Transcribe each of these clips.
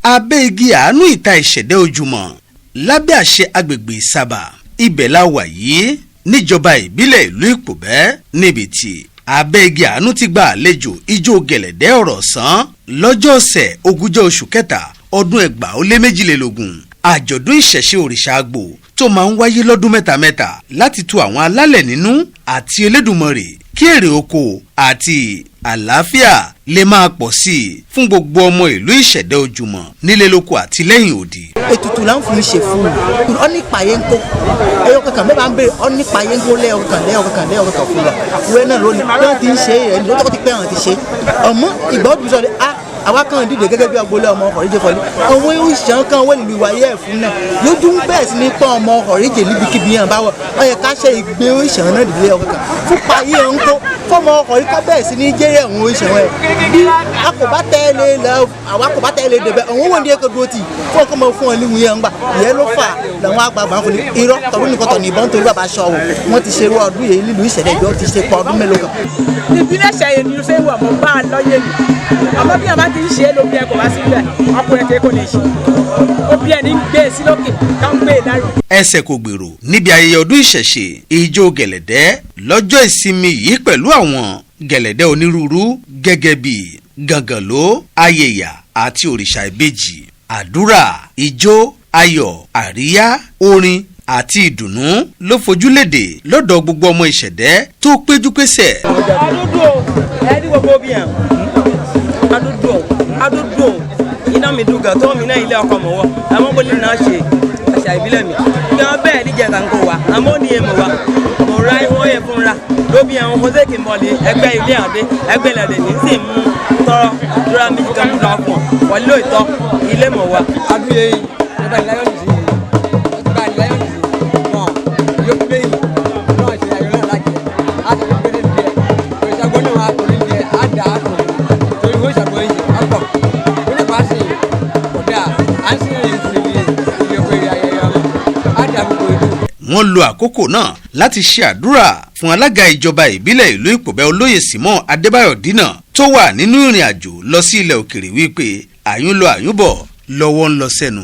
abẹ́ igi àánú ìta Ishèdę ojúmọ́ lábẹ́ àṣẹ agbègbè Ìsàbà ibẹ̀ la wà yìí níjọba ìbílẹ̀ ìlú Ìpòbẹ́ níbi tí abẹ́ igi àánú ti gba àlejò ijó gẹ̀lẹ̀dẹ́ ọ̀rọ̀ sán lọ́jọ́ ọ̀sẹ̀ ogúnjọ́ oṣù kẹta ọdún 2022 àjọ̀dún ìṣẹ̀ṣe òrìṣà àgbò tó máa ń wáyé lọ́dún mẹ́ta láti tu àwọn alálẹ̀ nínú àti Elédùmarè kí èrè oko àti àlàáfíà lè máa pọ̀ sí i fún gbogbo ọmọ ìlú Ishèdę ojúmọ́ nílé lóko àti lẹ́yìn odi. Ètùtù là ń fi ṣe fún un ọ nípa yẹnko ẹyọ kankan bẹ́ẹ̀ bá ń bèrè ọ nípa yẹnko lẹ́yọ kankan fún wa ìwé náà lónìí wọ́n ti ń ṣe ẹni lọ́jọ́ ti pẹ́ àwọn ti ṣe ọmọ ìgbà ó dùn sọ àwa kan dìde gẹ́gẹ́ bí agboolé ọmọ ọ̀rẹ́jẹ fọlé àwọn ìṣàn kan wọ́n lè wáyé ẹ̀ fún náà lójú ń bẹ̀rẹ̀ sí ní pọ́n ọmọ ọ̀rẹ́jẹ níbikíbi yẹn bá wọ̀ ọ yẹ ká ṣe ìgbé ìṣàn náà dìde ọkàn fún payé ẹ̀ ń kó fọmọ ọkọ̀rí ká bẹ̀rẹ̀ sí ní jẹ́rẹ̀ àwọn ìṣàn ẹ̀ bí a kò bá tẹ́lẹ̀ lọ àwa kò bá tẹ́lẹ̀ dẹ̀bẹ̀ àwọn wọ́n ní ẹ̀kọ́ dúró tì fún ọkọ̀ mọ́ fún ọ níwùú yẹn ń gbà ìyẹn ló fà làwọn àgbààgbà fún irọ́ tọdún nìkan tọ̀ nìbọn torí bàbá aṣọ wò wọ́n ti ṣerú ọdún yìí nílùú Ishèdę ìjọ ti ṣe pọ̀ ọdún mélòó kan. ìbílẹ̀ ṣẹ̀yìn ni ṣé wà mọ́ bá a lọ́yẹ̀ mi àmọ́ bí a bá ti ń ṣe é lóbi ẹ̀ kò bá síbẹ̀ ọkùnrin kò lè ṣe òbí ẹ̀ ní gbé e sí lókè ká ń gbé e dárò. ẹsẹ̀ kò gbèrò níbi ayẹyẹ ọdún ìṣẹ̀ṣe ijó gẹ̀lẹ̀dẹ́ lọ́jọ́ ìsinmi yìí pẹ̀lú àwọn gẹ̀lẹ̀dẹ́ onírúurú gẹ́gẹ́ bí gàngànló ayẹyà àti òrìṣà ìbejì àdúrà ijó ayọ̀ àríyá orin àti ìdùnnú ló fojúlédè lọ́dọ̀ gbogbo ọmọ Ishèdę tó péjú pésẹ̀. adúdú ẹni gbogbo bí yẹn adúdú iná mi dùn gan tó mi náà ilé ọkọ mọ̀ wọ́ àmọ́ bó lè náà ṣe àṣà ìbílẹ̀ mi kí wọ́n bẹ́ẹ̀ díjẹ kankan wa àmọ́ ní èèmọ̀ wa mo ra ìwọ̀n yẹn fún ra lóbi àwọn jose kì í mọ̀lé ẹgbẹ́ ilé àdé ẹgbẹ́ ilẹ̀ ní sì mú tọrọ dúrà méjì kan lọ fún ọ wọlé lóòótọ́ ilé mọ̀ wa. adúyẹ yìí nígbà ìláyọ̀ nìyí nígbà ìláyọ̀ nìyí wọn yóò pé yìí náà ṣe àyọ̀ náà lájẹ láti fi gbélé díẹ̀ òṣìṣàgbọ́n náà wà á torí díẹ̀ á dà á torí torí wọ́n ṣàgbọ́n yìí á pọ̀ ó nípa sí ọ̀dà á ń sìn yìí sí ilé ìwé ayẹyẹ á dà gbogbo ìlú. wọ́n lo àkókò náà láti ṣe àdúrà fún alága ìjọba ìbílẹ̀ ìlú Ìpòbẹ́ olóyè Simon Adébáyọ̀ Dínà tó wà nínú ìrìn àjò lọ sí ilẹ̀ òkèrè wípé àyún lọ àyún bọ̀ lọ́wọ́ ń lọ sẹ́nu.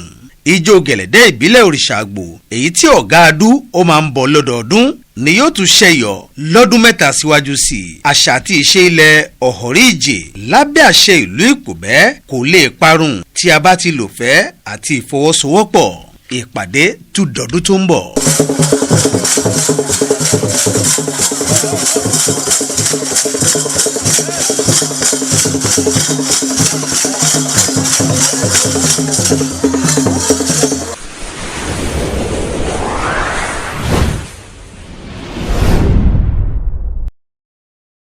ijó gẹ̀lẹ̀dẹ́ ìbílẹ̀ òrìṣà àgbò èyí tí ọ̀gá adú ó máa ń bọ̀ lọ́dọọdún ni yóò tún ṣẹyọ lọ́dún mẹ́ta síwájú sí i. àṣà àti ìṣe ilẹ̀ ọ̀họ̀rí-ìjè lábẹ́ àṣẹ ìlú Ìpòbẹ́ kò lè parun tí a bá ti lò fẹ́ àti ìfọwọ́sowọ́pọ̀. ìpàdé tún dọ̀dún tó ń bọ̀.